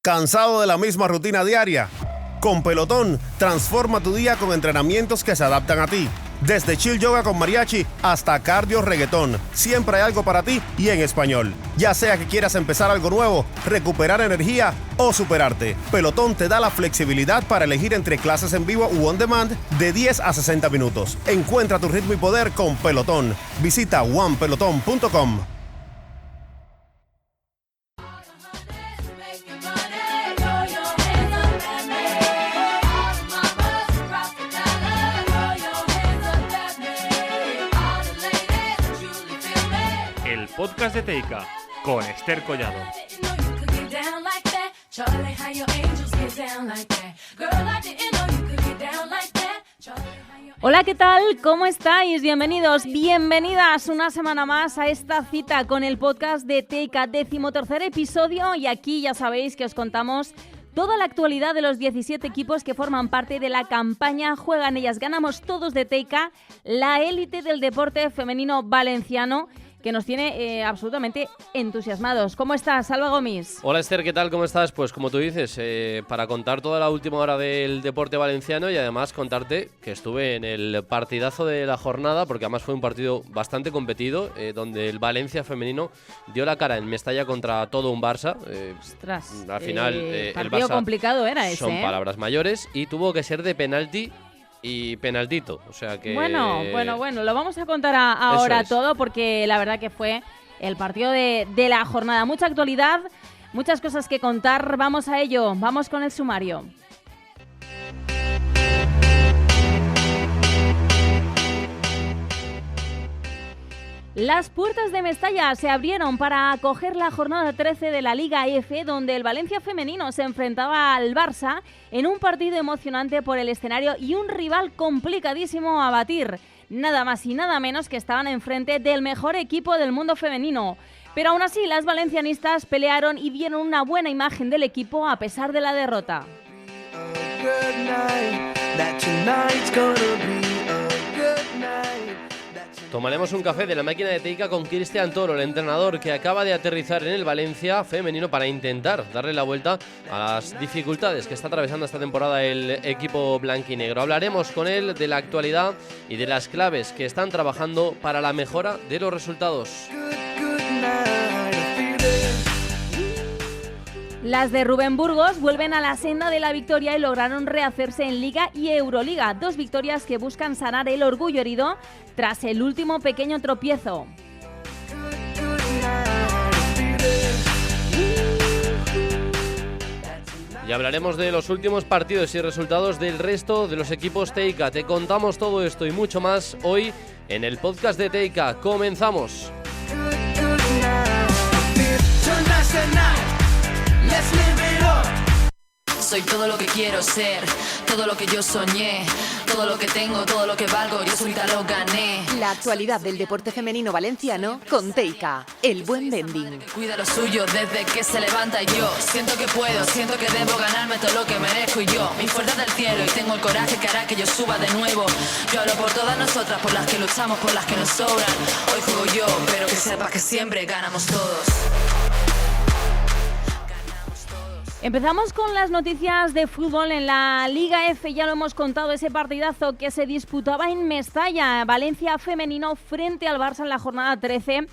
¿Cansado de la misma rutina diaria? Con Pelotón, transforma tu día con entrenamientos que se adaptan a ti. Desde chill yoga con mariachi hasta cardio reggaetón, siempre hay algo para ti y en español. Ya sea que quieras empezar algo nuevo, recuperar energía o superarte, Pelotón te da la flexibilidad para elegir entre clases en vivo u on demand de 10 a 60 minutos. Encuentra tu ritmo y poder con Pelotón. Visita onepeloton.com. Podcast de Teica con Esther Collado. Hola, ¿qué tal? ¿Cómo estáis? Bienvenidos, bienvenidas una semana más a esta cita con el podcast de Teica, 13º episodio, y aquí ya sabéis que os contamos toda la actualidad de los 17 equipos que forman parte de la campaña Juegan Ellas, Ganamos Todos de Teica, la élite del deporte femenino valenciano, que nos tiene absolutamente entusiasmados. ¿Cómo estás, Salva Gomis? Hola Esther, ¿qué tal? ¿Cómo estás? Pues como tú dices, para contar toda la última hora del deporte valenciano y además contarte que estuve en el partidazo de la jornada, porque además fue un partido bastante competido, donde el Valencia femenino dio la cara en Mestalla contra todo un Barça. Ostras, al final el el Barça complicado era ese, son palabras mayores y tuvo que ser de penalti y penaltito, o sea que... Bueno, lo vamos a contar ahora todo, porque la verdad que fue el partido de la jornada. Mucha actualidad, muchas cosas que contar, vamos a ello, vamos con el sumario. Las puertas de Mestalla se abrieron para acoger la jornada 13 de la Liga F, donde el Valencia femenino se enfrentaba al Barça en un partido emocionante por el escenario y un rival complicadísimo a batir. Nada más y nada menos que estaban enfrente del mejor equipo del mundo femenino. Pero aún así, las valencianistas pelearon y dieron una buena imagen del equipo a pesar de la derrota. Tomaremos un café de la máquina de Teica con Cristian Toro, el entrenador que acaba de aterrizar en el Valencia femenino para intentar darle la vuelta a las dificultades que está atravesando esta temporada el equipo blanquinegro. Hablaremos con él de la actualidad y de las claves que están trabajando para la mejora de los resultados. Las de Rubén Burgos vuelven a la senda de la victoria y lograron rehacerse en Liga y Euroliga. 2 victorias que buscan sanar el orgullo herido tras el último pequeño tropiezo. Y hablaremos de los últimos partidos y resultados del resto de los equipos Teica. Te contamos todo esto y mucho más hoy en el podcast de Teica. ¡Comenzamos! Soy todo lo que quiero ser, todo lo que yo soñé, todo lo que tengo, todo lo que valgo, yo solita lo gané. La actualidad del deporte femenino valenciano con Teica, el buen vending. Cuida lo suyo desde que se levanta y yo siento que puedo, siento que debo ganarme todo lo que merezco y yo, mi fuerza del cielo y tengo el coraje que hará que yo suba de nuevo. Yo hablo por todas nosotras, por las que luchamos, por las que nos sobran. Hoy juego yo, pero que sepas que siempre ganamos todos. Empezamos con las noticias de fútbol en la Liga F. Ya lo hemos contado, ese partidazo que se disputaba en Mestalla. Valencia femenino frente al Barça en la jornada 13.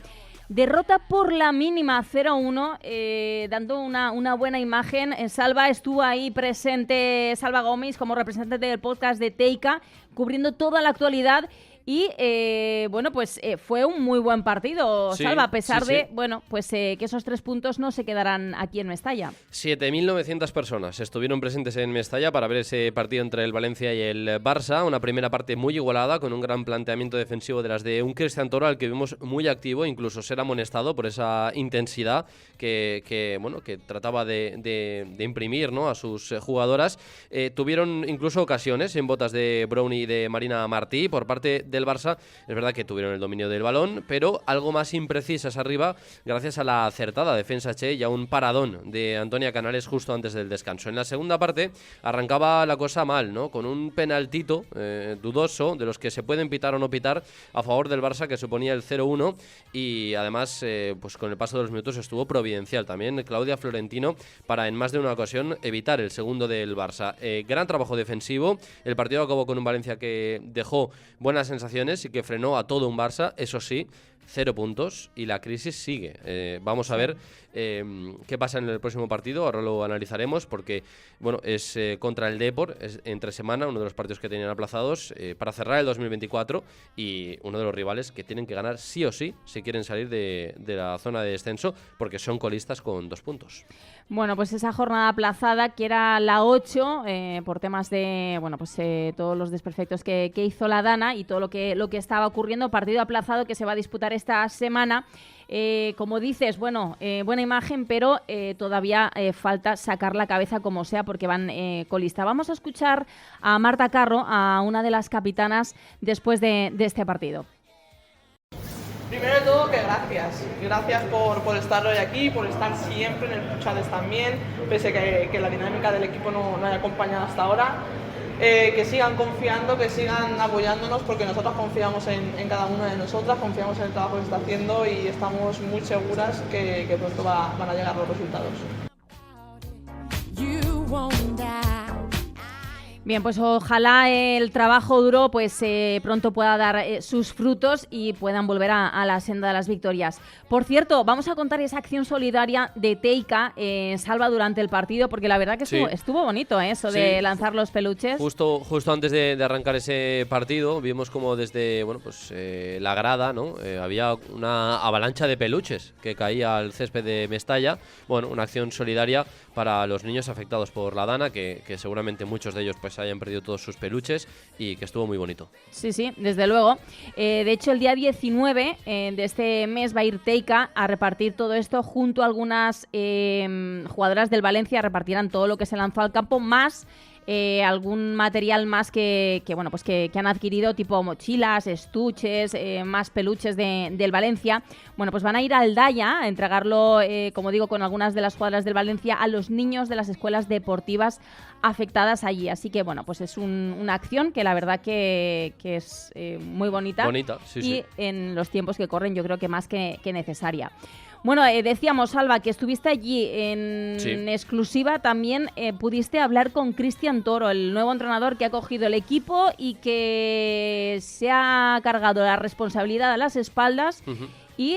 Derrota por la mínima 0-1, dando una buena imagen. Salva estuvo ahí presente, Salva Gómez, como representante del podcast de Teica, cubriendo toda la actualidad. Y fue un muy buen partido, sí, Salva, a pesar de que esos 3 puntos no se quedarán aquí en Mestalla. 7.900 personas estuvieron presentes en Mestalla para ver ese partido entre el Valencia y el Barça. Una primera parte muy igualada, con un gran planteamiento defensivo de las de un Cristian Toro, al que vimos muy activo, incluso ser amonestado por esa intensidad que trataba de imprimir, ¿no?, a sus jugadoras. Tuvieron incluso ocasiones en botas de Brownie y de Marina Martí por parte de del Barça. Es verdad que tuvieron el dominio del balón, pero algo más imprecisas arriba gracias a la acertada defensa Che y a un paradón de Antonia Canales justo antes del descanso. En la segunda parte arrancaba la cosa mal, ¿no? Con un penaltito dudoso, de los que se pueden pitar o no pitar, a favor del Barça, que suponía el 0-1, y además pues con el paso de los minutos estuvo providencial también Claudia Florentino para en más de una ocasión evitar el segundo del Barça. Gran trabajo defensivo. El partido acabó con un Valencia que dejó buenas sensaciones y que frenó a todo un Barça, eso sí, 0 puntos, y la crisis sigue. Vamos a ver qué pasa en el próximo partido, ahora lo analizaremos, porque bueno, es contra el Depor, es entre semana, uno de los partidos que tenían aplazados para cerrar el 2024, y uno de los rivales que tienen que ganar sí o sí si quieren salir de la zona de descenso, porque son colistas con 2 puntos. Bueno, pues esa jornada aplazada, que era la 8, por temas de todos los desperfectos que hizo la Dana y todo lo que estaba ocurriendo, partido aplazado que se va a disputar esta semana. Como dices, buena imagen, pero todavía falta sacar la cabeza como sea, porque van colista. Vamos a escuchar a Marta Carro, a una de las capitanas, después de este partido. Primero de todo, que gracias por estar hoy aquí, por estar siempre en el Puchades también, pese que la dinámica del equipo no haya acompañado hasta ahora. Que sigan confiando, que sigan apoyándonos, porque nosotros confiamos en cada una de nosotras, confiamos en el trabajo que está haciendo y estamos muy seguras que pronto van a llegar los resultados. Bien, pues ojalá el trabajo duro pronto pueda dar sus frutos y puedan volver a la senda de las victorias. Por cierto, vamos a contar esa acción solidaria de Teica Salva durante el partido, porque la verdad que estuvo bonito eso de lanzar los peluches. Justo antes de arrancar ese partido vimos como desde la grada, ¿no? Había una avalancha de peluches que caía al césped de Mestalla. Bueno, una acción solidaria para los niños afectados por la Dana, que seguramente muchos de ellos hayan perdido todos sus peluches, y que estuvo muy bonito. Sí, desde luego. De hecho, el día 19 de este mes va a ir Teica a repartir todo esto junto a algunas jugadoras del Valencia. Repartirán todo lo que se lanzó al campo, más algún material más que han adquirido, tipo mochilas, estuches, más peluches del Valencia. Bueno, pues van a ir al Daya a entregarlo, como digo, con algunas de las jugadoras del Valencia a los niños de las escuelas deportivas afectadas allí. Así que bueno, pues es una acción que la verdad que es muy bonita. Y en los tiempos que corren yo creo que más que necesaria. Bueno, decíamos, Alba, que estuviste allí en exclusiva. También pudiste hablar con Cristian Toro, el nuevo entrenador que ha cogido el equipo y que se ha cargado la responsabilidad a las espaldas. Y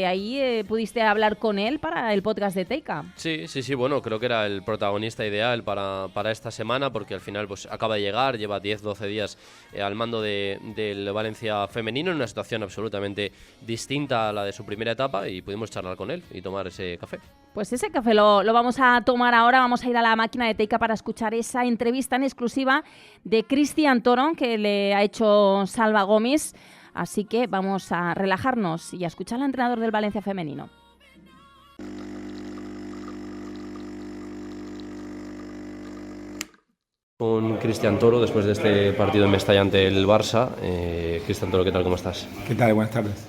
ahí pudiste hablar con él para el podcast de Teica. Sí, bueno, creo que era el protagonista ideal para esta semana, porque al final acaba de llegar, lleva 10-12 días al mando del Valencia femenino, en una situación absolutamente distinta a la de su primera etapa, y pudimos charlar con él y tomar ese café. Pues ese café lo vamos a tomar ahora. Vamos a ir a la máquina de Teica para escuchar esa entrevista en exclusiva de Cristian Toro, que le ha hecho Salva Gómez. Así que vamos a relajarnos y a escuchar al entrenador del Valencia femenino. Con Cristian Toro, después de este partido en Mestalla ante el Barça. Cristian Toro, ¿qué tal? ¿Cómo estás? ¿Qué tal? Buenas tardes.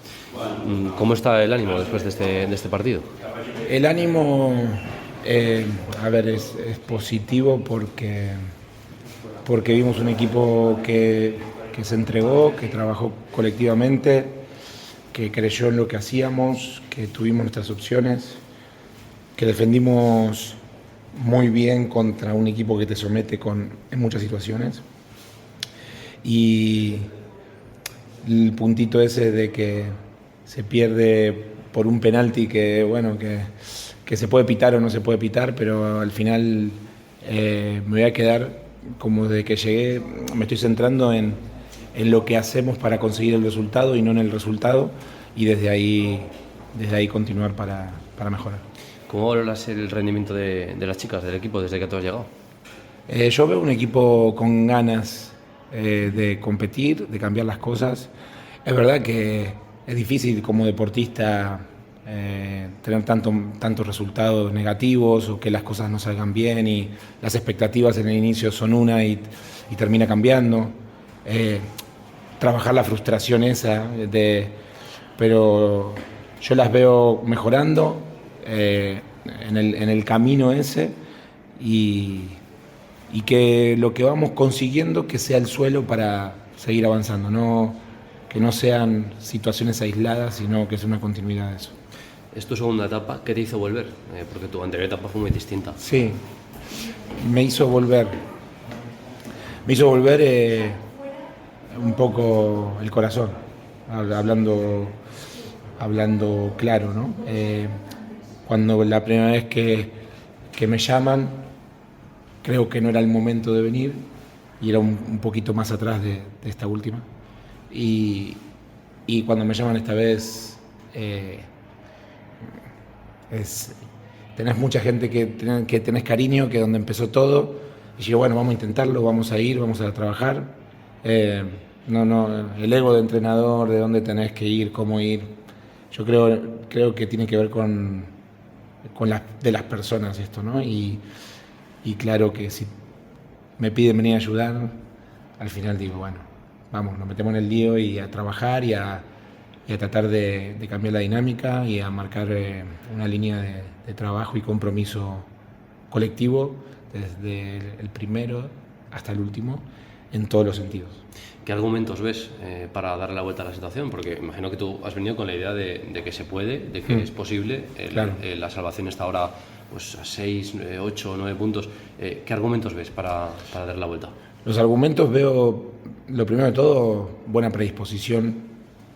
¿Cómo está el ánimo después de este partido? El ánimo, es positivo porque vimos un equipo que se entregó, que trabajó colectivamente, que creyó en lo que hacíamos, que tuvimos nuestras opciones, que defendimos muy bien contra un equipo que te somete en muchas situaciones. Y el puntito ese de que se pierde por un penalti que se puede pitar o no se puede pitar, pero al final me voy a quedar, como desde que llegué, me estoy centrando en lo que hacemos para conseguir el resultado y no en el resultado, y desde ahí continuar para mejorar. ¿Cómo valoras el rendimiento de las chicas del equipo desde que tú has llegado? Yo veo un equipo con ganas de competir, de cambiar las cosas. Es verdad que es difícil como deportista tener tantos resultados negativos o que las cosas no salgan bien, y las expectativas en el inicio son una y termina cambiando. trabajar la frustración esa, pero yo las veo mejorando en el camino ese y que lo que vamos consiguiendo que sea el suelo para seguir avanzando, que no sean situaciones aisladas, sino que sea una continuidad de eso. Es tu segunda etapa, ¿qué te hizo volver? Porque tu anterior etapa fue muy distinta. Sí, me hizo volver un poco el corazón, hablando claro, ¿no? Cuando la primera vez que me llaman, creo que no era el momento de venir y era un poquito más atrás de esta última. Y cuando me llaman esta vez, tenés mucha gente que tenés cariño, que es donde empezó todo. Y yo, bueno, vamos a intentarlo, vamos a ir, vamos a trabajar. El ego de entrenador, de dónde tenés que ir, cómo ir. Yo creo que tiene que ver con de las personas esto, ¿no? Y claro que si me piden venir a ayudar, al final digo, bueno, vamos, nos metemos en el lío y a trabajar y a tratar de cambiar la dinámica y a marcar una línea de trabajo y compromiso colectivo desde el primero hasta el último, en todos los sentidos. ¿Qué argumentos ves para darle la vuelta a la situación? Porque imagino que tú has venido con la idea de que se puede, de que es posible. Claro. La salvación está ahora pues, a 6, 8 o 9 puntos. ¿Qué argumentos ves para darle la vuelta? Los argumentos veo, lo primero de todo, buena predisposición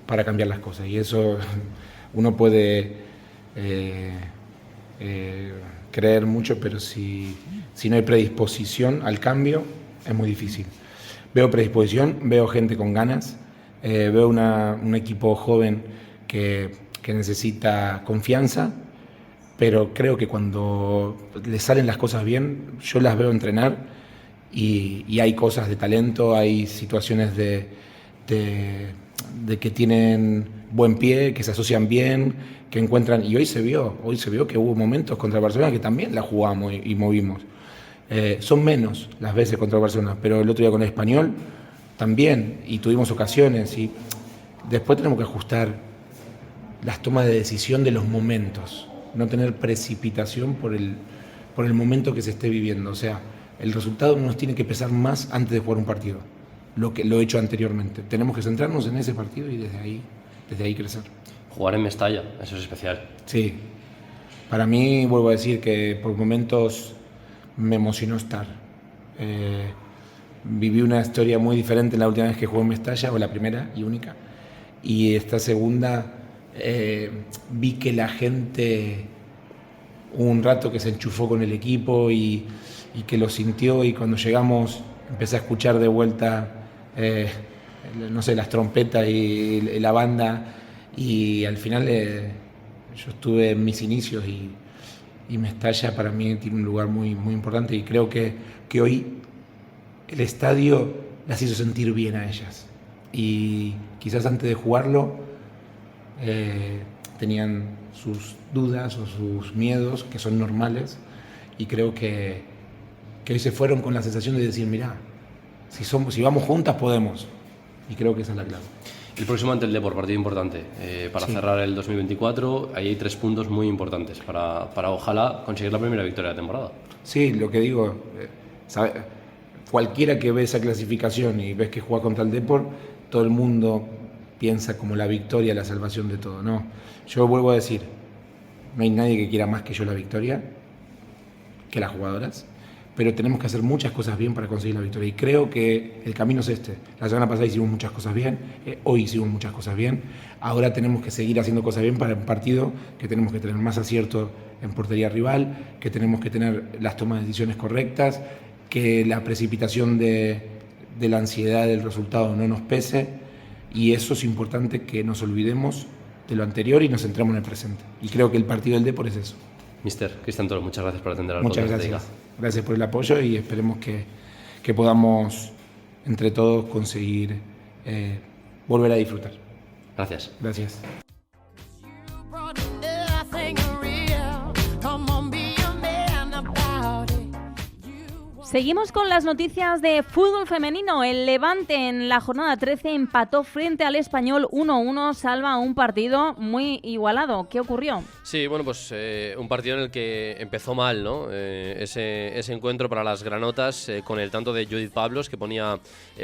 para cambiar las cosas. Y eso uno puede creer mucho, pero si no hay predisposición al cambio, es muy difícil. Veo predisposición, veo gente con ganas, veo un equipo joven que necesita confianza, pero creo que cuando le salen las cosas bien, yo las veo entrenar y hay cosas de talento, hay situaciones de que tienen buen pie, que se asocian bien, que encuentran, y hoy se vio que hubo momentos contra Barcelona que también la jugamos y movimos. Son menos las veces contra Barcelona, pero el otro día con el Español también, y tuvimos ocasiones, y después tenemos que ajustar las tomas de decisión de los momentos, no tener precipitación por el momento que se esté viviendo. O sea, el resultado no nos tiene que pesar más antes de jugar un partido, lo he hecho anteriormente. Tenemos que centrarnos en ese partido y desde ahí crecer. Jugar en Mestalla, eso es especial. Sí, para mí, vuelvo a decir que por momentos me emocionó estar. Viví una historia muy diferente la última vez que jugué en Mestalla, o la primera y única, y esta segunda vi que la gente, hubo un rato que se enchufó con el equipo y que lo sintió, y cuando llegamos empecé a escuchar de vuelta las trompetas y la banda, y al final yo estuve en mis inicios y Mestalla para mí tiene un lugar muy, muy importante, y creo que hoy el estadio las hizo sentir bien a ellas, y quizás antes de jugarlo tenían sus dudas o sus miedos, que son normales, y creo que hoy se fueron con la sensación de decir, mirá, si vamos juntas podemos, y creo que esa es la clave. El próximo ante el Depor, partido importante para cerrar el 2024. Ahí hay 3 puntos muy importantes para ojalá conseguir la primera victoria de la temporada. Sí, lo que digo, cualquiera que ve esa clasificación y ves que juega contra el Depor, todo el mundo piensa como la victoria, la salvación de todo. No, yo vuelvo a decir, no hay nadie que quiera más que yo la victoria, que las jugadoras, pero tenemos que hacer muchas cosas bien para conseguir la victoria, y creo que el camino es este. La semana pasada hicimos muchas cosas bien, hoy hicimos muchas cosas bien, ahora tenemos que seguir haciendo cosas bien para un partido que tenemos que tener más acierto en portería rival, que tenemos que tener las tomas de decisiones correctas, que la precipitación de la ansiedad del resultado no nos pese, y eso es importante, que nos olvidemos de lo anterior y nos centremos en el presente, y creo que el partido del Depor es eso. Mister Cristian Toro, muchas gracias por atender al podcast. Muchas gracias. Gracias por el apoyo, y esperemos que podamos entre todos conseguir volver a disfrutar. Gracias. Gracias. Seguimos con las noticias de fútbol femenino. El Levante en la jornada 13 empató frente al Español 1-1, salva un partido muy igualado. ¿Qué ocurrió? Sí, bueno, pues un partido en el que empezó mal, ¿no? Ese encuentro para las granotas con el tanto de Judith Pablos, que ponía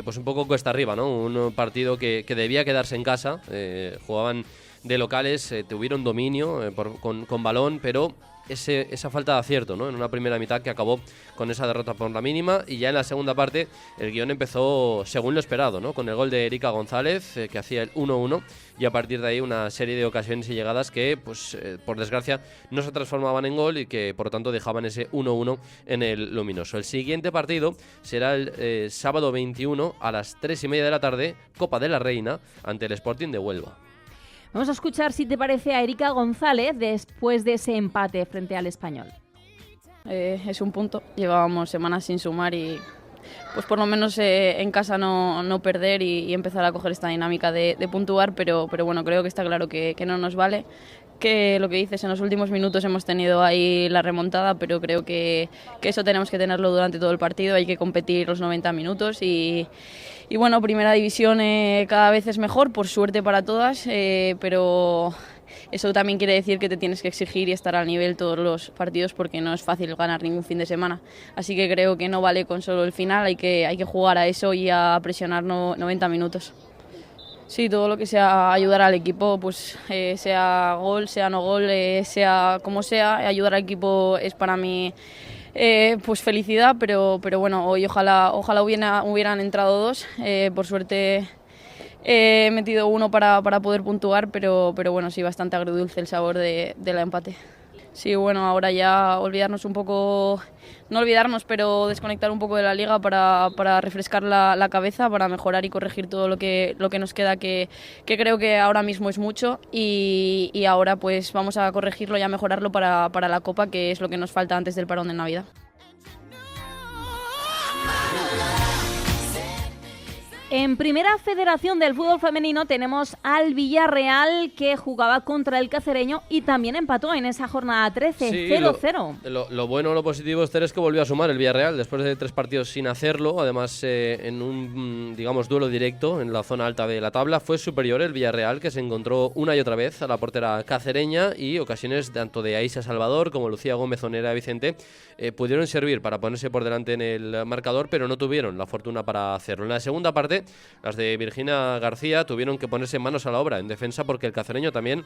pues un poco cuesta arriba, ¿no? Un partido que debía quedarse en casa. Jugaban de locales, tuvieron dominio con balón, pero esa falta de acierto, ¿no? En una primera mitad que acabó con esa derrota por la mínima, y ya en la segunda parte el guión empezó según lo esperado, ¿no? Con el gol de Erika González, que hacía el 1-1, y a partir de ahí una serie de ocasiones y llegadas que, pues por desgracia, no se transformaban en gol y que por lo tanto dejaban ese 1-1 en el luminoso. El siguiente partido será el sábado 21 a las 3:30 de la tarde, Copa de la Reina, ante el Sporting de Huelva. Vamos a escuchar, si te parece, a Erika González después de ese empate frente al Español. Es un punto. Llevábamos semanas sin sumar y pues por lo menos en casa no perder y empezar a coger esta dinámica de puntuar, pero bueno, creo que está claro que no nos vale. Que lo que dices, en los últimos minutos hemos tenido ahí la remontada, pero creo que eso tenemos que tenerlo durante todo el partido. Hay que competir los 90 minutos y bueno, primera división cada vez es mejor, por suerte para todas, pero eso también quiere decir que te tienes que exigir y estar al nivel todos los partidos, porque no es fácil ganar ningún fin de semana. Así que creo que no vale con solo el final, hay que jugar a eso y a presionar 90 minutos. Sí, todo lo que sea ayudar al equipo, pues sea gol, sea no gol, sea como sea, ayudar al equipo es para mí pues felicidad, pero bueno, hoy ojalá hubieran entrado dos. Por suerte he metido uno para poder puntuar, pero bueno, sí, bastante agridulce el sabor del empate. Sí, bueno, ahora ya olvidarnos un poco, no olvidarnos, pero desconectar un poco de la liga para refrescar la cabeza, para mejorar y corregir todo lo que nos queda, que creo que ahora mismo es mucho, y ahora pues vamos a corregirlo y a mejorarlo para la Copa, que es lo que nos falta antes del parón de Navidad. En Primera Federación del Fútbol Femenino tenemos al Villarreal, que jugaba contra el Cacereño y también empató en esa jornada 13, sí, 0-0. Lo bueno, lo positivo, Esther, es que volvió a sumar el Villarreal después de 3 partidos sin hacerlo. Además, en un, digamos, duelo directo en la zona alta de la tabla, fue superior el Villarreal, que se encontró una y otra vez a la portera cacereña, y ocasiones tanto de Aisha Salvador como Lucía Gómez o Nerea Vicente pudieron servir para ponerse por delante en el marcador, pero no tuvieron la fortuna para hacerlo. En la segunda parte, las de Virginia García tuvieron que ponerse manos a la obra en defensa, porque el cacereño también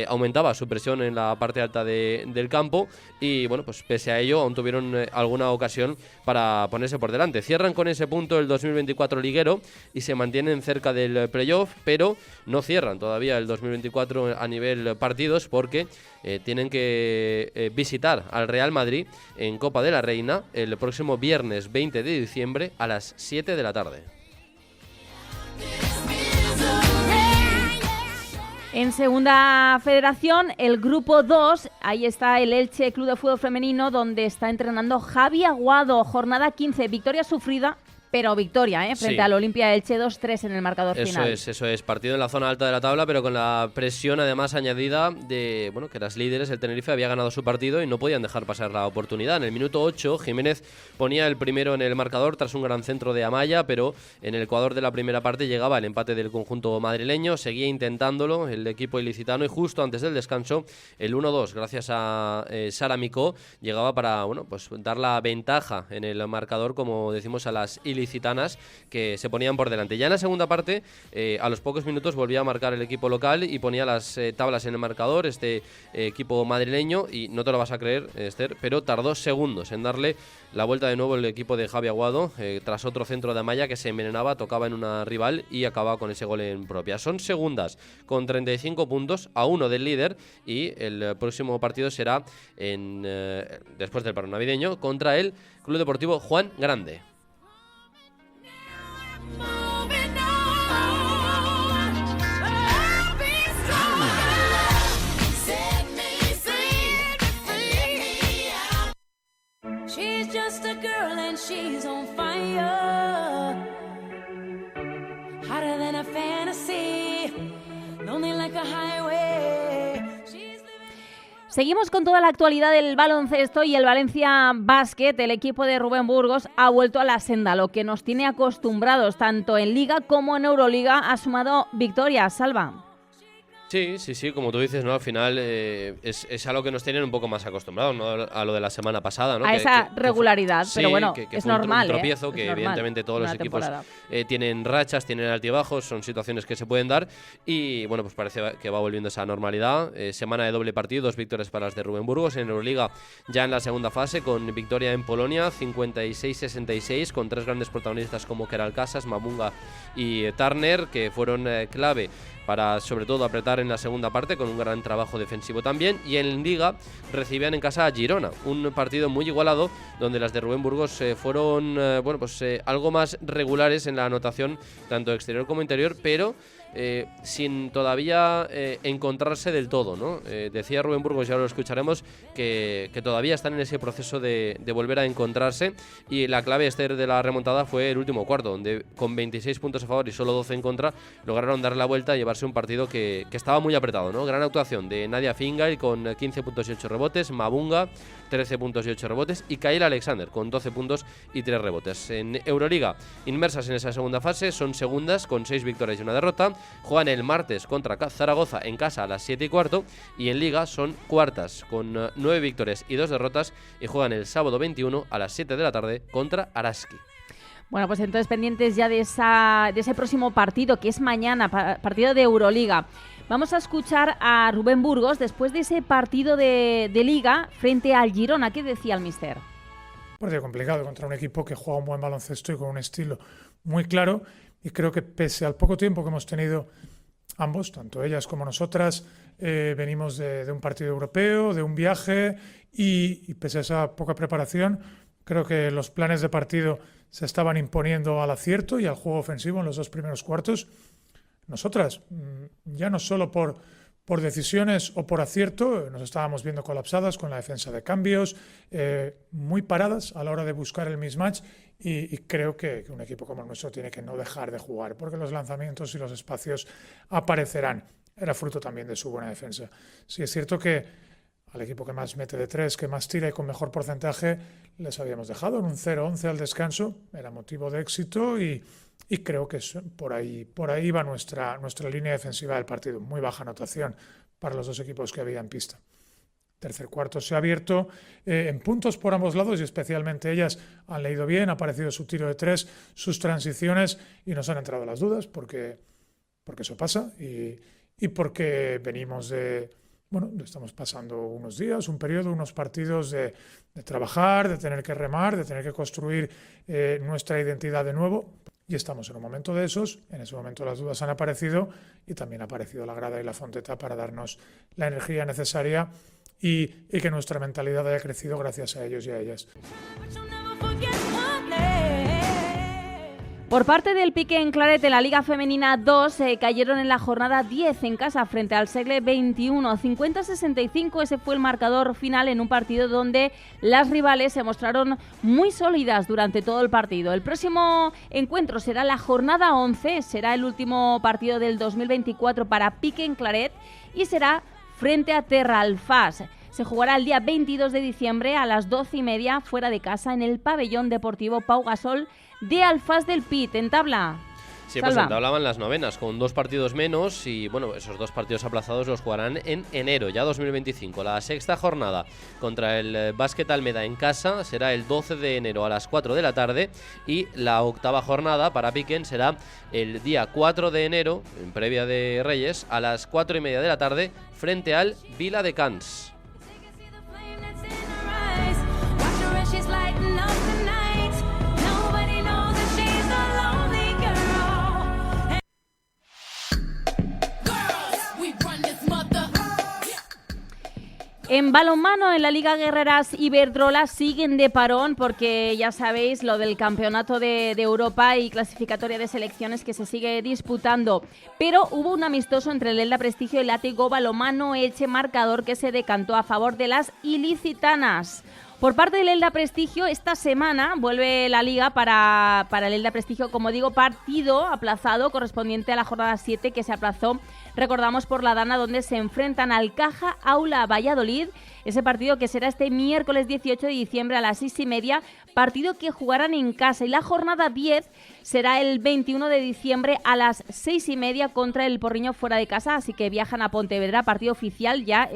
aumentaba su presión en la parte alta del campo, y bueno, pues pese a ello aún tuvieron alguna ocasión para ponerse por delante. Cierran con ese punto el 2024 liguero y se mantienen cerca del playoff, pero no cierran todavía el 2024 a nivel partidos, porque tienen que visitar al Real Madrid en Copa de la Reina el próximo viernes 20 de diciembre a las 7 de la tarde. En Segunda Federación, el grupo 2, ahí está el Elche Club de Fútbol Femenino, donde está entrenando Javi Aguado. Jornada 15, victoria sufrida, pero victoria, frente al Olimpia Elche, 2-3 en el marcador final. Eso es, partido en la zona alta de la tabla, pero con la presión además añadida de, bueno, que las líderes, el Tenerife, había ganado su partido y no podían dejar pasar la oportunidad. En el minuto 8, Jiménez ponía el primero en el marcador tras un gran centro de Amaya, pero en el Ecuador de la primera parte llegaba el empate del conjunto madrileño, seguía intentándolo el equipo ilicitano, y justo antes del descanso, el 1-2, gracias a Sara Micó, llegaba para, bueno, pues dar la ventaja en el marcador, como decimos, a las ilicitanas, que se ponían por delante. Ya en la segunda parte, a los pocos minutos, volvía a marcar el equipo local y ponía las tablas en el marcador, este equipo madrileño, y no te lo vas a creer, Esther, pero tardó segundos en darle la vuelta de nuevo el equipo de Javi Aguado, tras otro centro de Amaya que se envenenaba, tocaba en una rival y acababa con ese gol en propia. Son segundas con 35 puntos, a 1 del líder, y el próximo partido será después del paro navideño contra el Club Deportivo Juan Grande. She's just a girl and she's on fire, hotter than a fantasy, lonely like a highway. Seguimos con toda la actualidad del baloncesto y el Valencia Basket. El equipo de Rubén Burgos ha vuelto a la senda, lo que nos tiene acostumbrados tanto en Liga como en Euroliga. Ha sumado victorias, Salva. Sí, como tú dices, ¿no? Al final es a lo que nos tienen un poco más acostumbrados, ¿no? A lo de la semana pasada, ¿no? A esa regularidad, pero bueno, que es fue normal. Un tropiezo, que normal, evidentemente todos los equipos tienen rachas, tienen altibajos, son situaciones que se pueden dar y bueno, pues parece que va volviendo esa normalidad. Semana de doble partido, 2 victorias para las de Rubén Burgos. En Euroliga ya en la segunda fase con victoria en Polonia, 56-66, con 3 grandes protagonistas como Keral Casas, Mamunga y Turner, que fueron clave para sobre todo apretar en la segunda parte con un gran trabajo defensivo también. Y en Liga recibían en casa a Girona, un partido muy igualado donde las de Rubén Burgos fueron algo más regulares en la anotación tanto exterior como interior, pero sin todavía encontrarse del todo, ¿no? Decía Rubén Burgos, ya lo escucharemos, que todavía están en ese proceso de volver a encontrarse, y la clave de la remontada fue el último cuarto, donde con 26 puntos a favor y solo 12 en contra lograron dar la vuelta y llevarse un partido que estaba muy apretado, ¿no? Gran actuación de Nadia Fingal con 15 puntos y 8 rebotes, Mabunga 13 puntos y 8 rebotes y Kyle Alexander con 12 puntos y 3 rebotes. En Euroliga, inmersas en esa segunda fase, son segundas con 6 victorias y 1 derrota. Juegan el martes contra Zaragoza en casa a las 7:15 y en Liga son cuartas con 9 victorias y 2 derrotas y juegan el sábado 21 a las 7 de la tarde contra Araski. Bueno, pues entonces pendientes ya de ese próximo partido, que es mañana, partido de Euroliga. Vamos a escuchar a Rubén Burgos después de ese partido de Liga frente al Girona. ¿Qué decía el míster? Un partido complicado contra un equipo que juega un buen baloncesto y con un estilo muy claro, y creo que pese al poco tiempo que hemos tenido ambos, tanto ellas como nosotras, venimos de un partido europeo, de un viaje, y pese a esa poca preparación, creo que los planes de partido se estaban imponiendo al acierto y al juego ofensivo en los 2 primeros cuartos. Nosotras, ya no solo por decisiones o por acierto, nos estábamos viendo colapsadas con la defensa de cambios, muy paradas a la hora de buscar el mismatch, y creo que un equipo como el nuestro tiene que no dejar de jugar, porque los lanzamientos y los espacios aparecerán. Era fruto también de su buena defensa. Sí, es cierto que al equipo que más mete de 3, que más tira y con mejor porcentaje, les habíamos dejado en un 0-11 al descanso. Era motivo de éxito y creo que por ahí va nuestra línea defensiva del partido. Muy baja anotación para los 2 equipos que había en pista. Tercer cuarto se ha abierto en puntos por ambos lados, y especialmente ellas han leído bien, ha aparecido su tiro de 3, sus transiciones, y nos han entrado las dudas porque eso pasa y porque venimos estamos pasando unos días, un periodo, unos partidos de trabajar, de tener que remar, de tener que construir nuestra identidad de nuevo, y estamos en un momento de esos. En ese momento las dudas han aparecido y también ha aparecido la grada y la fonteta para darnos la energía necesaria y que nuestra mentalidad haya crecido gracias a ellos y a ellas. Por parte del Pique en Claret, en la Liga Femenina 2, cayeron en la jornada 10 en casa frente al Segle 21. 50-65, ese fue el marcador final en un partido donde las rivales se mostraron muy sólidas durante todo el partido. El próximo encuentro será la jornada 11, será el último partido del 2024 para Pique en Claret y será frente a Terra Alfàs. Se jugará el día 22 de diciembre a las 12:30 fuera de casa en el pabellón deportivo Pau Gasol de Alfàs del Pit. En tabla. Sí, pues en tabla van las novenas, con 2 partidos menos, y bueno, esos 2 partidos aplazados los jugarán en enero, ya 2025. La sexta jornada contra el Básquet Almeda en casa será el 12 de enero a las 4 de la tarde, y la octava jornada para Piquen será el día 4 de enero, en previa de Reyes, a las 4:30 de la tarde, frente al Vila de Cans. En balonmano, en la Liga Guerreras Iberdrola siguen de parón porque ya sabéis lo del campeonato de Europa y clasificatoria de selecciones que se sigue disputando. Pero hubo un amistoso entre el Elda Prestigio y el Látigo Balonmano Elche, marcador que se decantó a favor de las ilicitanas. Por parte del Elda Prestigio, esta semana vuelve la Liga para el Elda Prestigio, como digo, partido aplazado correspondiente a la jornada 7 que se aplazó, recordamos, por la Dana, donde se enfrentan al Caja Aula Valladolid, ese partido que será este miércoles 18 de diciembre a las 6:30, partido que jugarán en casa, y la jornada 10 será el 21 de diciembre a las 6:30 contra el Porriño fuera de casa, así que viajan a Pontevedra, partido oficial ya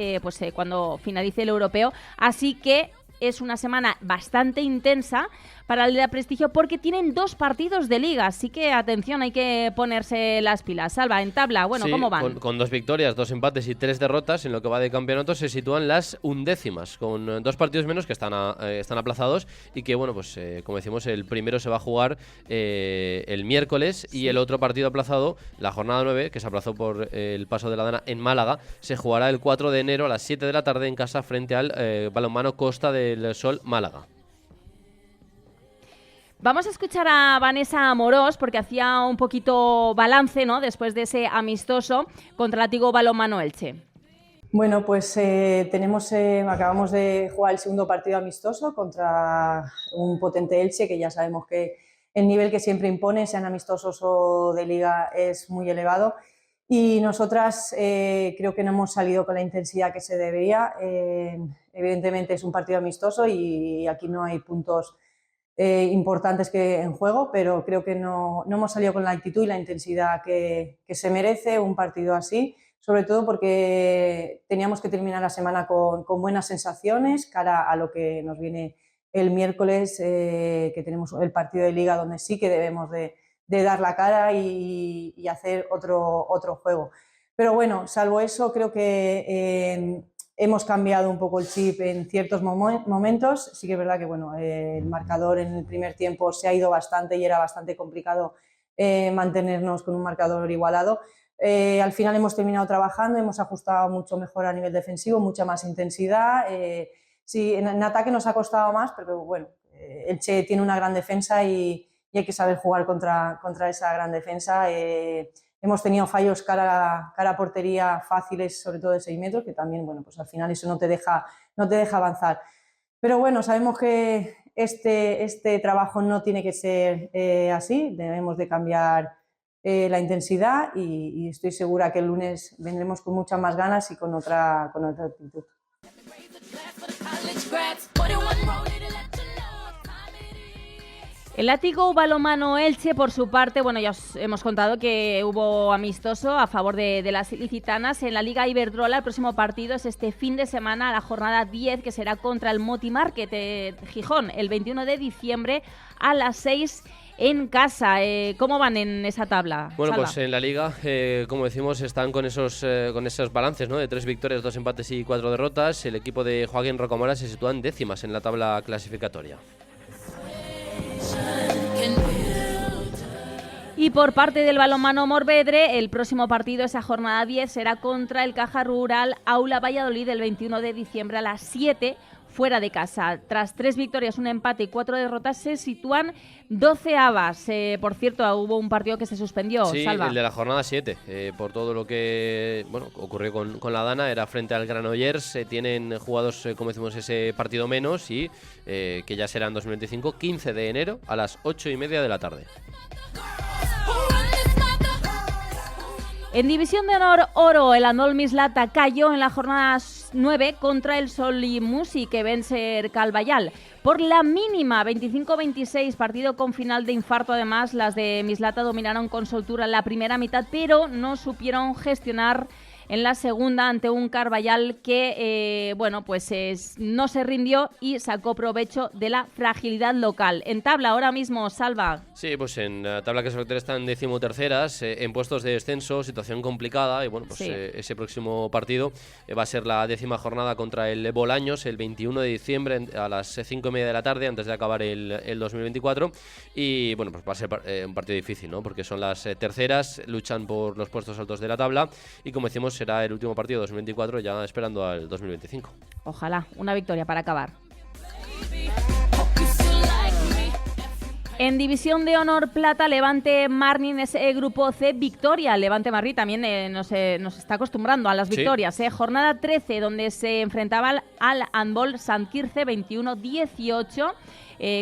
cuando finalice el europeo, así que es una semana bastante intensa para el de Prestigio porque tienen 2 partidos de liga, así que atención, hay que ponerse las pilas. Salva, en tabla, bueno, sí, ¿cómo van? Con 2 victorias, 2 empates y 3 derrotas en lo que va de campeonato se sitúan las undécimas, con 2 partidos menos que están aplazados y que, bueno, pues como decimos, el primero se va a jugar el miércoles y el otro partido aplazado, la jornada 9, que se aplazó por el paso de la Dana en Málaga, se jugará el 4 de enero a las 7 de la tarde en casa frente al Balonmano Costa del Sol Málaga. Vamos a escuchar a Vanessa Amorós porque hacía un poquito balance, ¿no?, después de ese amistoso contra el Látigo Balonmano Elche. Bueno, pues acabamos de jugar el segundo partido amistoso contra un potente Elche, que ya sabemos que el nivel que siempre impone, sean amistosos o de liga, es muy elevado. Y nosotras creo que no hemos salido con la intensidad que se debería. Evidentemente es un partido amistoso y aquí no hay puntos importantes que en juego, pero creo que no hemos salido con la actitud y la intensidad que se merece un partido así, sobre todo porque teníamos que terminar la semana con buenas sensaciones cara a lo que nos viene el miércoles, que tenemos el partido de liga donde sí que debemos de dar la cara y hacer otro juego. Pero bueno, salvo eso, creo que hemos cambiado un poco el chip en ciertos momentos. Sí que es verdad que el marcador en el primer tiempo se ha ido bastante y era bastante complicado mantenernos con un marcador igualado. Al final hemos terminado trabajando, hemos ajustado mucho mejor a nivel defensivo, mucha más intensidad. Sí, en ataque nos ha costado más, pero bueno, Elche tiene una gran defensa y hay que saber jugar contra esa gran defensa. Hemos tenido fallos cara a portería fáciles, sobre todo de 6 metros, que también, pues al final eso no te deja avanzar. Pero bueno, sabemos que este trabajo no tiene que ser así, debemos de cambiar la intensidad y estoy segura que el lunes vendremos con muchas más ganas y con otra actitud. El Látigo Balonmano Elche, por su parte, ya os hemos contado que hubo amistoso a favor de las ilicitanas en la Liga Iberdrola. El próximo partido es este fin de semana, la jornada 10, que será contra el Moti Market Gijón, el 21 de diciembre a las 6 en casa. ¿Cómo van en esa tabla? Bueno, Salva. pues en la Liga, como decimos, están con esos balances, ¿no?, de 3 victorias, 2 empates y 4 derrotas. El equipo de Joaquín Rocamora se sitúa en décimas en la tabla clasificatoria. Y por parte del balonmano Morvedre, el próximo partido, esa jornada 10, será contra el Caja Rural Aula Valladolid el 21 de diciembre a las 7 fuera de casa. Tras 3 victorias, un empate y 4 derrotas, se sitúan 12avas. Por cierto, hubo un partido que se suspendió, sí, Salva. El de la jornada 7, por todo lo que ocurrió con la Dana, era frente al Granollers. Tienen jugados, como decimos, ese partido menos y que ya será en 2025, 15 de enero a las 8:30 de la tarde. En División de Honor Oro, el Andol Mislata cayó en la jornada 9 contra el Solimusi, que vence el Calbayal por la mínima, 25-26, partido con final de infarto. Además, las de Mislata dominaron con soltura la primera mitad, pero no supieron gestionar en la segunda ante un Carballal que no se rindió y sacó provecho de la fragilidad local. En tabla ahora mismo, Salva. Sí, pues en la tabla clasificatoria están 13º, en puestos de descenso, situación complicada y sí. Ese próximo partido va a ser la 10ª jornada contra el Bolaños el 21 de diciembre a las 5:30 de la tarde, antes de acabar el 2024 y pues va a ser un partido difícil, ¿no?, porque son las terceras, luchan por los puestos altos de la tabla y, como decimos, será el último partido 2024, ya esperando al 2025. Ojalá, una victoria para acabar. En División de Honor Plata, Levante Marni en ese grupo C, victoria. Levante Marni también nos está acostumbrando a las victorias. Sí. Jornada 13, donde se enfrentaba al Handball Sant Quirze 21-18.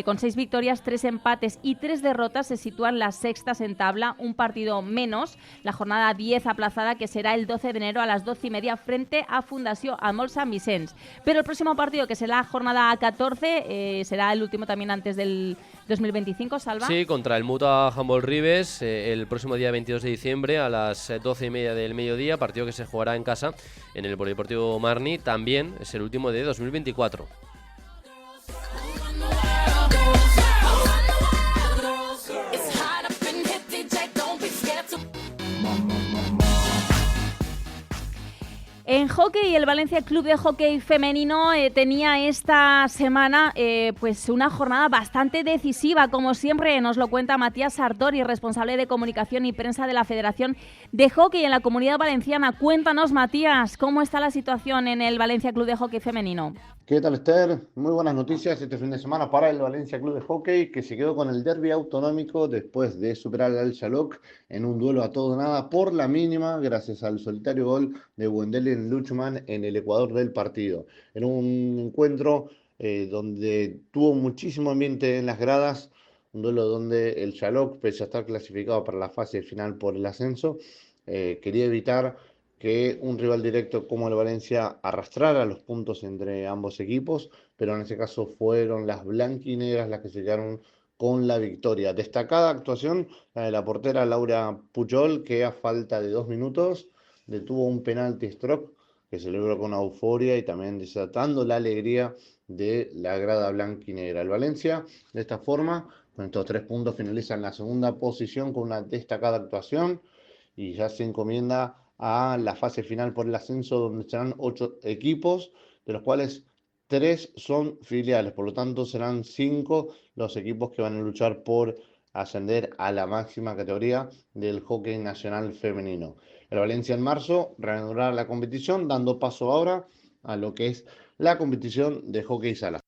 Con 6 victorias, 3 empates y 3 derrotas, se sitúan las sextas en tabla, un partido menos. La jornada 10 aplazada, que será el 12 de enero a las 12:30 frente a Fundació Handball Sant Vicenç. Pero el próximo partido, que será la jornada 14, será el último también antes del 2025, Salva. Sí, contra el Mutua Handball Ribes, el próximo día 22 de diciembre a las 12:30 del mediodía, partido que se jugará en casa en el Polideportivo Marni. También es el último de 2024. En hockey, el Valencia Club de Hockey Femenino tenía esta semana pues una jornada bastante decisiva, como siempre nos lo cuenta Matías Sartori, responsable de comunicación y prensa de la Federación de Hockey en la Comunidad Valenciana. Cuéntanos, Matías, ¿cómo está la situación en el Valencia Club de Hockey Femenino? ¿Qué tal, Esther? Muy buenas noticias este fin de semana para el Valencia Club de Hockey, que se quedó con el derbi autonómico después de superar al Xaloc en un duelo a todo nada por la mínima, gracias al solitario gol de Wendelin Luchman en el ecuador del partido. En un encuentro donde tuvo muchísimo ambiente en las gradas, un duelo donde el Xaloc, pese a estar clasificado para la fase final por el ascenso, quería evitar que un rival directo como el Valencia arrastrara los puntos entre ambos equipos, pero en ese caso fueron las blanquinegras las que se quedaron con la victoria. Destacada actuación la de la portera Laura Pujol, que a falta de 2 minutos detuvo un penalti stroke que celebró con euforia y también desatando la alegría de la grada blanquinegra. El Valencia, de esta forma, con estos 3 puntos, finaliza en la segunda posición con una destacada actuación y ya se encomienda a la fase final por el ascenso, donde serán 8 equipos, de los cuales 3 son filiales, por lo tanto serán 5 los equipos que van a luchar por ascender a la máxima categoría del hockey nacional femenino. El Valencia en marzo reanudará la competición, dando paso ahora a lo que es la competición de hockey sala.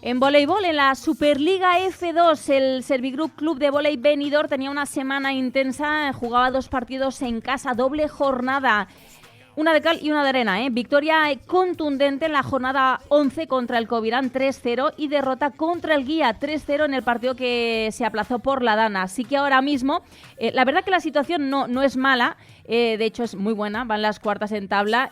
En voleibol, en la Superliga F2, el Servigroup Club de Voley Benidorm tenía una semana intensa, jugaba 2 partidos en casa, doble jornada. Una de cal y una de arena, Victoria contundente en la jornada 11 contra el Covirán 3-0 y derrota contra el Guía 3-0 en el partido que se aplazó por la Dana. Así que ahora mismo, la verdad que la situación no es mala, de hecho es muy buena, van las cuartas en tabla,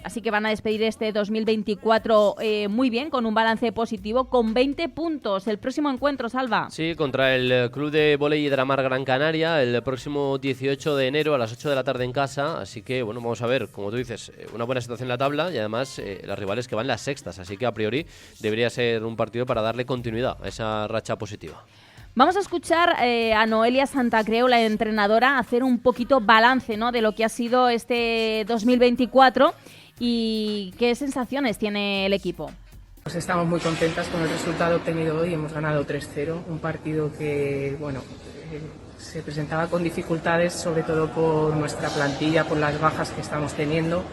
así que van a despedir este 2024 muy bien, con un balance positivo, con 20 puntos. El próximo encuentro, Salva. Sí, contra el Club de Voley Hidramar Gran Canaria, el próximo 18 de enero a las 8 de la tarde en casa, así que bueno, vamos a ver, como tú dices, una buena situación en la tabla y además las rivales que van las sextas, así que a priori debería ser un partido para darle continuidad a esa racha positiva. Vamos a escuchar a Noelia Santacreu, la entrenadora, hacer un poquito balance, ¿no?, de lo que ha sido este 2024 y qué sensaciones tiene el equipo. Pues estamos muy contentas con el resultado obtenido hoy, hemos ganado 3-0, un partido que, bueno, se presentaba con dificultades, sobre todo por nuestra plantilla, por las bajas que estamos teniendo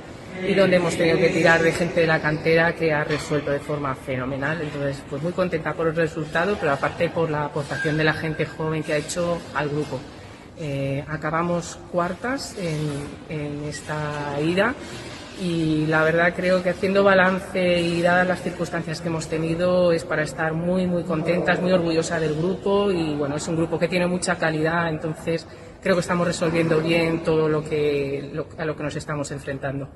y donde hemos tenido que tirar de gente de la cantera que ha resuelto de forma fenomenal. Entonces, pues muy contenta por el resultado, pero aparte por la aportación de la gente joven que ha hecho al grupo. Acabamos cuartas en esta ida y la verdad creo que haciendo balance y dadas las circunstancias que hemos tenido es para estar muy muy contentas, muy orgullosa del grupo y bueno, es un grupo que tiene mucha calidad, entonces creo que estamos resolviendo bien todo a lo que nos estamos enfrentando.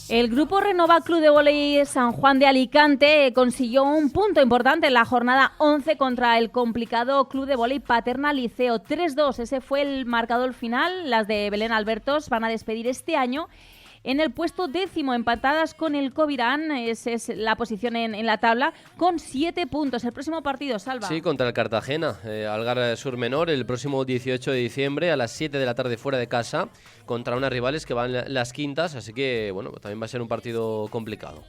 El grupo Renova Club de Voley San Juan de Alicante consiguió un punto importante en la jornada 11 contra el complicado Club de Voley Paterna Liceo 3-2. Ese fue el marcador final. Las de Belén Albertos van a despedir este año en el puesto 10º, empatadas con el Covirán. Esa es la posición en la tabla, con 7 puntos. El próximo partido, Salva. Sí, contra el Cartagena, Algar Sur Menor, el próximo 18 de diciembre a las 7 de la tarde fuera de casa, contra unas rivales que van las quintas, así que bueno, también va a ser un partido complicado.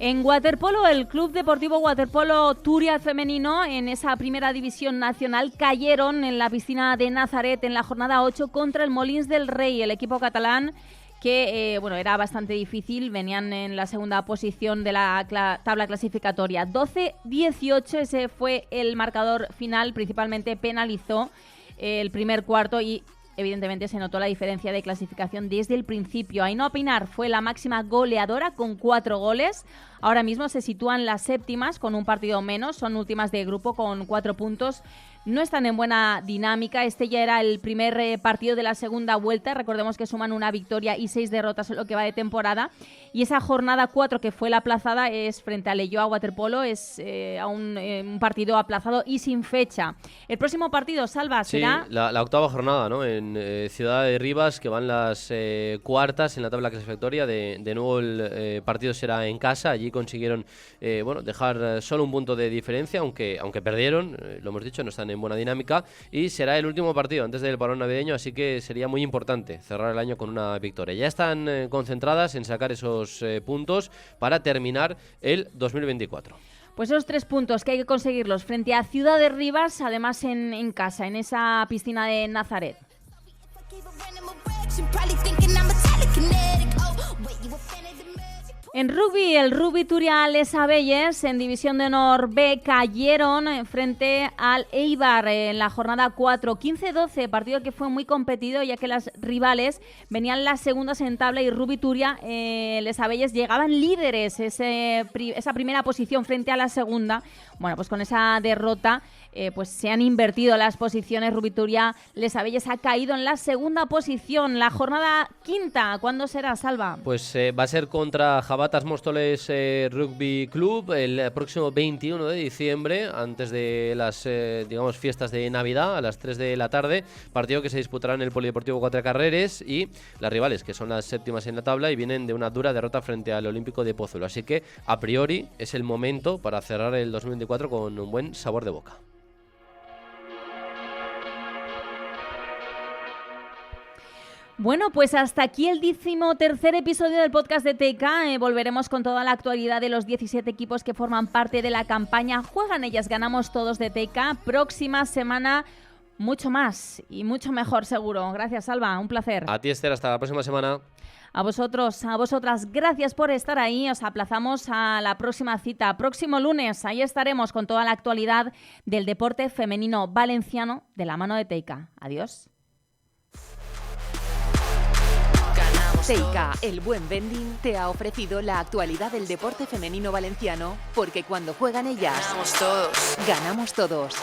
En waterpolo, el Club Deportivo Waterpolo Turia femenino en esa primera división nacional cayeron en la piscina de Nazaret en la jornada 8 contra el Molins del Rey, el equipo catalán que era bastante difícil, venían en la segunda posición de la tabla clasificatoria. 12-18, ese fue el marcador final, principalmente penalizó el primer cuarto y evidentemente se notó la diferencia de clasificación desde el principio. Ainhoa Pinar fue la máxima goleadora con 4 goles. Ahora mismo se sitúan las séptimas con un partido menos, son últimas de grupo con 4 puntos. No están en buena dinámica. Este ya era el primer partido de la segunda vuelta. Recordemos que suman una victoria y 6 derrotas en lo que va de temporada. Y esa jornada 4 que fue la aplazada es frente a Leioa Waterpolo. Es un partido aplazado y sin fecha. El próximo partido, Salva, será... Sí, la octava jornada, ¿no? En Ciudad de Rivas, que van las cuartas en la tabla clasificatoria. De nuevo el partido será en casa. Allí consiguieron dejar solo un punto de diferencia, aunque perdieron, lo hemos dicho, no están en buena dinámica, y será el último partido antes del parón navideño, así que sería muy importante cerrar el año con una victoria. Ya están concentradas en sacar esos puntos para terminar el 2024. Pues esos 3 puntos que hay que conseguirlos frente a Ciudad de Rivas, además en casa, en esa piscina de Nazaret. En rugby, el Rugby Turia Les Abelles en División de Honor B cayeron frente al Eibar en la jornada 4, 15-12, partido que fue muy competido ya que las rivales venían las segundas en tabla y Rugby Turia Les Abelles llegaban líderes, esa primera posición frente a la segunda. Bueno, pues con esa derrota pues se han invertido las posiciones. Rugby Turia Les Abelles ha caído en la segunda posición. La jornada 5, ¿cuándo será, Salva? Pues va a ser contra Jabatas Móstoles Rugby Club el próximo 21 de diciembre, antes de las fiestas de Navidad, a las 3 de la tarde. Partido que se disputará en el Polideportivo Cuatro Carreres, y las rivales, que son las séptimas en la tabla y vienen de una dura derrota frente al Olímpico de Pozuelo. Así que, a priori, es el momento para cerrar el 2024 con un buen sabor de boca. Bueno, pues hasta aquí el 13º episodio del podcast de TK. Volveremos con toda la actualidad de los 17 equipos que forman parte de la campaña Juegan Ellas, Ganamos Todos de TK. Próxima semana mucho más y mucho mejor seguro. Gracias, Salva, un placer. A ti, Esther, hasta la próxima semana. A vosotros, a vosotras, gracias por estar ahí. Os aplazamos a la próxima cita. Próximo lunes, ahí estaremos con toda la actualidad del deporte femenino valenciano de la mano de TK. Adiós. TK, el buen vending, te ha ofrecido la actualidad del deporte femenino valenciano, porque cuando juegan ellas, ganamos todos. Ganamos todos.